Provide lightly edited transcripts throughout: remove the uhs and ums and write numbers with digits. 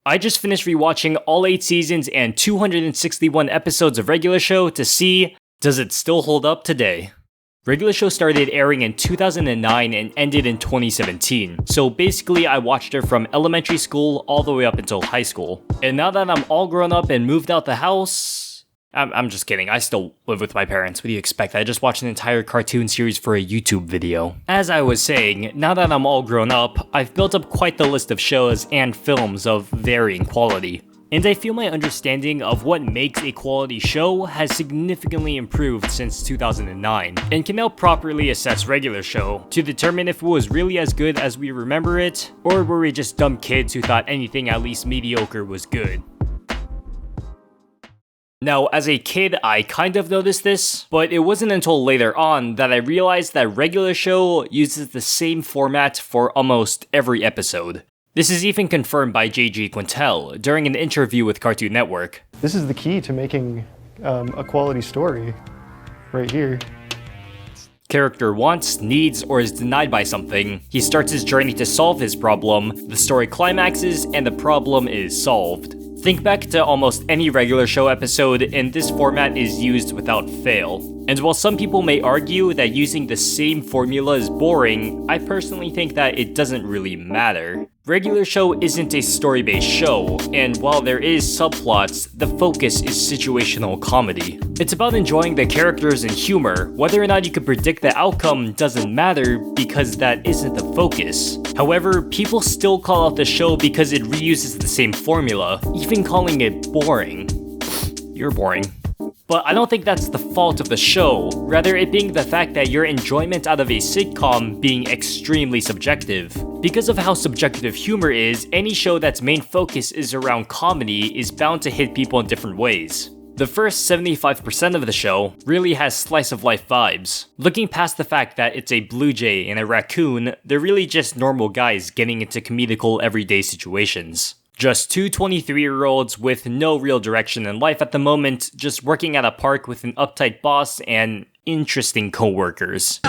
I just finished rewatching all 8 seasons and 261 episodes of Regular Show to see, does it still hold up today? Regular Show started airing in 2009 and ended in 2017, so basically I watched it from elementary school all the way up until high school. And now that I'm all grown up and moved out the house... I'm just kidding, I still live with my parents, what do you expect? I just watched an entire cartoon series for a YouTube video. As I was saying, now that I'm all grown up, I've built up quite the list of shows and films of varying quality. And I feel my understanding of what makes a quality show has significantly improved since 2009, and can now properly assess Regular Show to determine if it was really as good as we remember it, or were we just dumb kids who thought anything at least mediocre was good. Now, as a kid, I kind of noticed this, but it wasn't until later on that I realized that Regular Show uses the same format for almost every episode. This is even confirmed by J.G. Quintel during an interview with Cartoon Network. This is the key to making a quality story, right here. Character wants, needs, or is denied by something. He starts his journey to solve his problem, the story climaxes, and the problem is solved. Think back to almost any Regular Show episode, and this format is used without fail. And while some people may argue that using the same formula is boring, I personally think that it doesn't really matter. Regular Show isn't a story-based show, and while there is subplots, the focus is situational comedy. It's about enjoying the characters and humor. Whether or not you can predict the outcome doesn't matter because that isn't the focus. However, people still call out the show because it reuses the same formula, even calling it boring. You're boring. But I don't think that's the fault of the show, rather it being the fact that your enjoyment out of a sitcom being extremely subjective. Because of how subjective humor is, any show that's main focus is around comedy is bound to hit people in different ways. The first 75% of the show really has slice of life vibes. Looking past the fact that it's a blue jay and a raccoon, they're really just normal guys getting into comedical everyday situations. Just two 23-year-olds with no real direction in life at the moment, just working at a park with an uptight boss and interesting coworkers.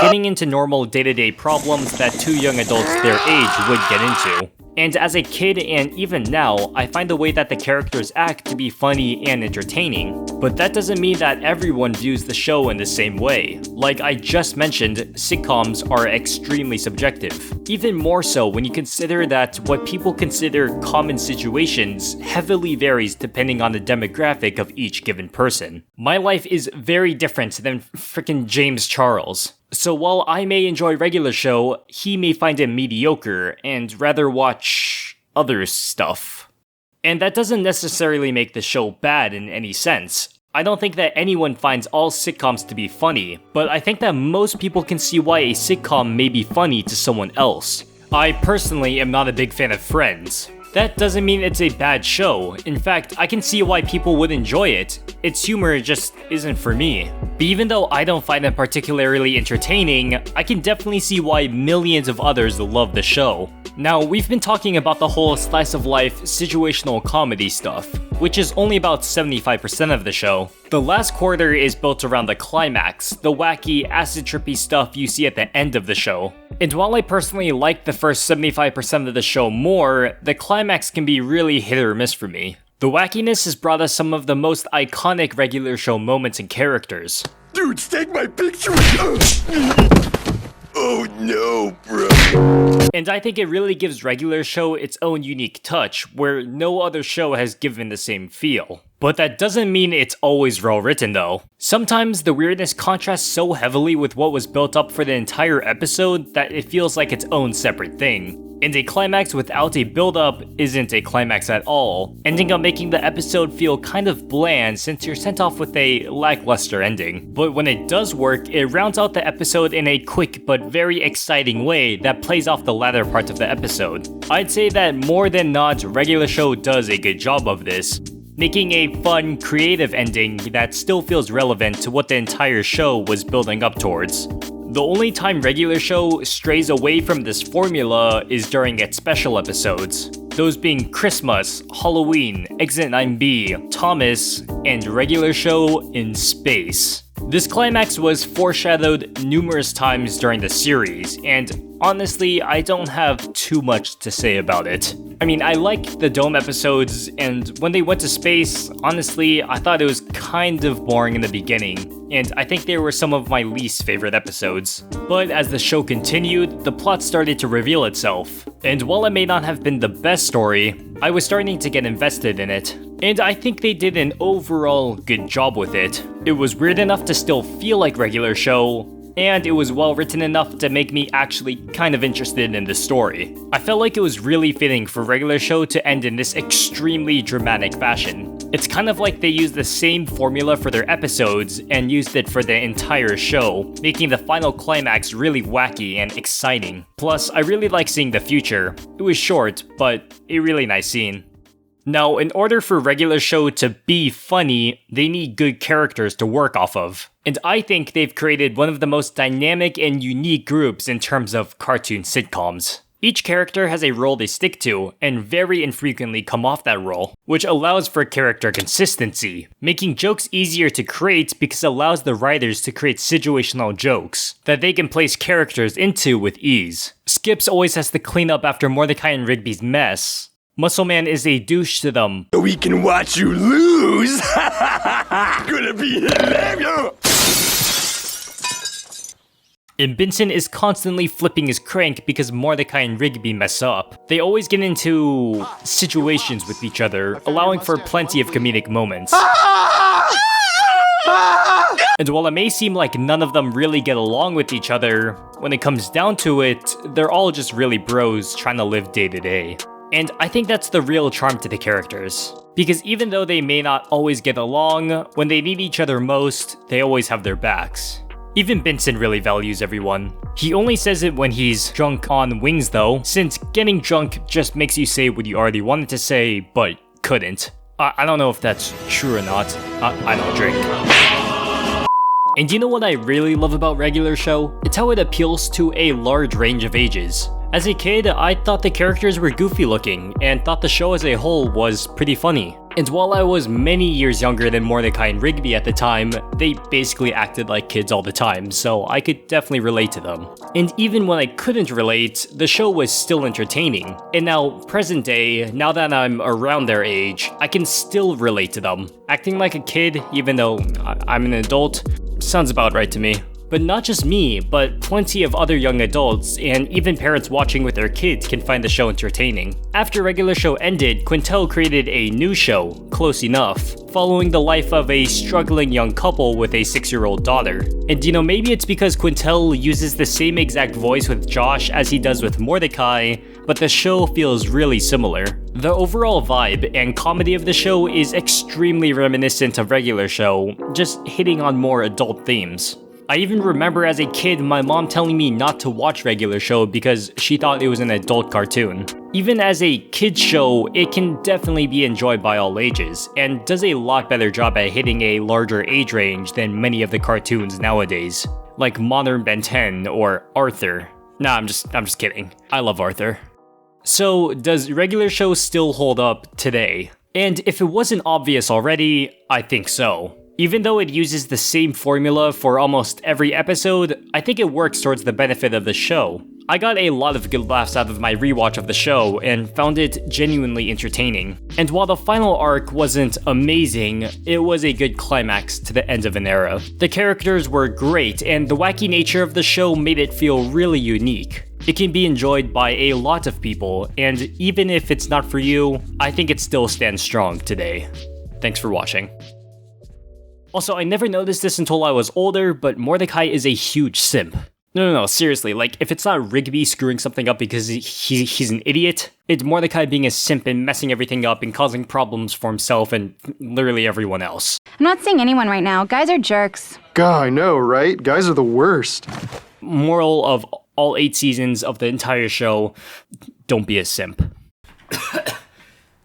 Getting into normal day-to-day problems that two young adults their age would get into. And as a kid and even now, I find the way that the characters act to be funny and entertaining. But that doesn't mean that everyone views the show in the same way. Like I just mentioned, sitcoms are extremely subjective. Even more so when you consider that what people consider common situations heavily varies depending on the demographic of each given person. My life is very different than frickin' James Charles. So while I may enjoy Regular Show, he may find it mediocre and rather watch other stuff. And that doesn't necessarily make the show bad in any sense. I don't think that anyone finds all sitcoms to be funny, but I think that most people can see why a sitcom may be funny to someone else. I personally am not a big fan of Friends. That doesn't mean it's a bad show. In fact, I can see why people would enjoy it. Its humor just isn't for me. But even though I don't find it particularly entertaining, I can definitely see why millions of others love the show. Now, we've been talking about the whole slice of life situational comedy stuff, which is only about 75% of the show. The last quarter is built around the climax, the wacky, acid-trippy stuff you see at the end of the show. And while I personally like the first 75% of the show more, the climax can be really hit or miss for me. The wackiness has brought us some of the most iconic Regular Show moments and characters. Dude, take my picture! Oh no, bro. And I think it really gives Regular Show its own unique touch, where no other show has given the same feel. But that doesn't mean it's always well written though. Sometimes the weirdness contrasts so heavily with what was built up for the entire episode that it feels like its own separate thing. And a climax without a build-up isn't a climax at all, ending up making the episode feel kind of bland since you're sent off with a lackluster ending. But when it does work, it rounds out the episode in a quick but very exciting way that plays off the latter part of the episode. I'd say that more than not, Regular Show does a good job of this, making a fun, creative ending that still feels relevant to what the entire show was building up towards. The only time Regular Show strays away from this formula is during its special episodes, those being Christmas, Halloween, Exit 9B, Thomas, and Regular Show in Space. This climax was foreshadowed numerous times during the series, and honestly, I don't have too much to say about it. I mean, I liked the Dome episodes, and when they went to space, honestly, I thought it was kind of boring in the beginning, and I think they were some of my least favorite episodes. But as the show continued, the plot started to reveal itself, and while it may not have been the best story, I was starting to get invested in it. And I think they did an overall good job with it. It was weird enough to still feel like regular show, and it was well written enough to make me actually kind of interested in the story. I felt like it was really fitting for regular show to end in this extremely dramatic fashion. It's kind of like they used the same formula for their episodes and used it for the entire show, making the final climax really wacky and exciting. Plus, I really like seeing the future. It was short, but a really nice scene. Now, in order for regular show to be funny, they need good characters to work off of. And I think they've created one of the most dynamic and unique groups in terms of cartoon sitcoms. Each character has a role they stick to, and very infrequently come off that role, which allows for character consistency, making jokes easier to create because it allows the writers to create situational jokes that they can place characters into with ease. Skips always has to clean up after Mordecai and Rigby's mess. Muscle Man is a douche to them. We can watch you lose. Gonna be hilarious. And Benson is constantly flipping his crank because Mordecai and Rigby mess up. They always get into situations with each other, allowing for plenty of comedic moments. And while it may seem like none of them really get along with each other, when it comes down to it, they're all just really bros trying to live day to day. And I think that's the real charm to the characters. Because even though they may not always get along, when they need each other most, they always have their backs. Even Benson really values everyone. He only says it when he's drunk on wings though, since getting drunk just makes you say what you already wanted to say, but couldn't. I don't know if that's true or not. I don't drink. And you know what I really love about regular show? It's how it appeals to a large range of ages. As a kid, I thought the characters were goofy looking, and thought the show as a whole was pretty funny. And while I was many years younger than Mordecai and Rigby at the time, they basically acted like kids all the time, so I could definitely relate to them. And even when I couldn't relate, the show was still entertaining. And now, present day, now that I'm around their age, I can still relate to them. Acting like a kid, even though I'm an adult, sounds about right to me. But not just me, but plenty of other young adults, and even parents watching with their kids can find the show entertaining. After regular show ended, Quintel created a new show, Close Enough, following the life of a struggling young couple with a 6-year-old daughter. And you know, maybe it's because Quintel uses the same exact voice with Josh as he does with Mordecai, but the show feels really similar. The overall vibe and comedy of the show is extremely reminiscent of regular show, just hitting on more adult themes. I even remember as a kid my mom telling me not to watch regular show because she thought it was an adult cartoon. Even as a kid's show, it can definitely be enjoyed by all ages, and does a lot better job at hitting a larger age range than many of the cartoons nowadays, like Modern Ben 10 or Arthur. Nah, I'm just kidding. I love Arthur. So, does regular show still hold up today? And if it wasn't obvious already, I think so. Even though it uses the same formula for almost every episode, I think it works towards the benefit of the show. I got a lot of good laughs out of my rewatch of the show and found it genuinely entertaining. And while the final arc wasn't amazing, it was a good climax to the end of an era. The characters were great, and the wacky nature of the show made it feel really unique. It can be enjoyed by a lot of people, and even if it's not for you, I think it still stands strong today. Thanks for watching. Also, I never noticed this until I was older, but Mordecai is a huge simp. No, seriously, like, if it's not Rigby screwing something up because he's an idiot, it's Mordecai being a simp and messing everything up and causing problems for himself and literally everyone else. I'm not seeing anyone right now. Guys are jerks. God, I know, right? Guys are the worst. Moral of all 8 seasons of the entire show, don't be a simp. Do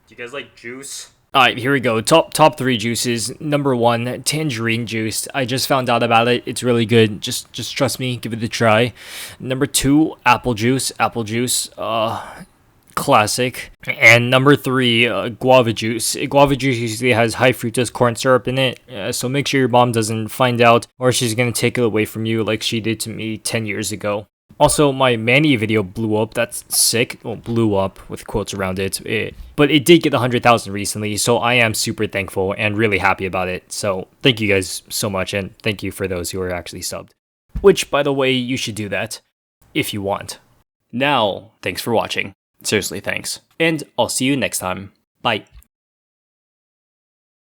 you guys like juice? Alright, here we go. Top 3 juices. Number 1, tangerine juice. I just found out about it. It's really good. Just trust me. Give it a try. Number 2, apple juice. classic. And number 3, guava juice. Guava juice usually has high fructose corn syrup in it, so make sure your mom doesn't find out or she's gonna take it away from you like she did to me 10 years ago. Also, my Manny video blew up. That's sick. Well, blew up with quotes around it. But it did get 100,000 recently, so I am super thankful and really happy about it. So thank you guys so much, and thank you for those who are actually subbed. Which, by the way, you should do that if you want. Now, thanks for watching. Seriously, thanks. And I'll see you next time. Bye.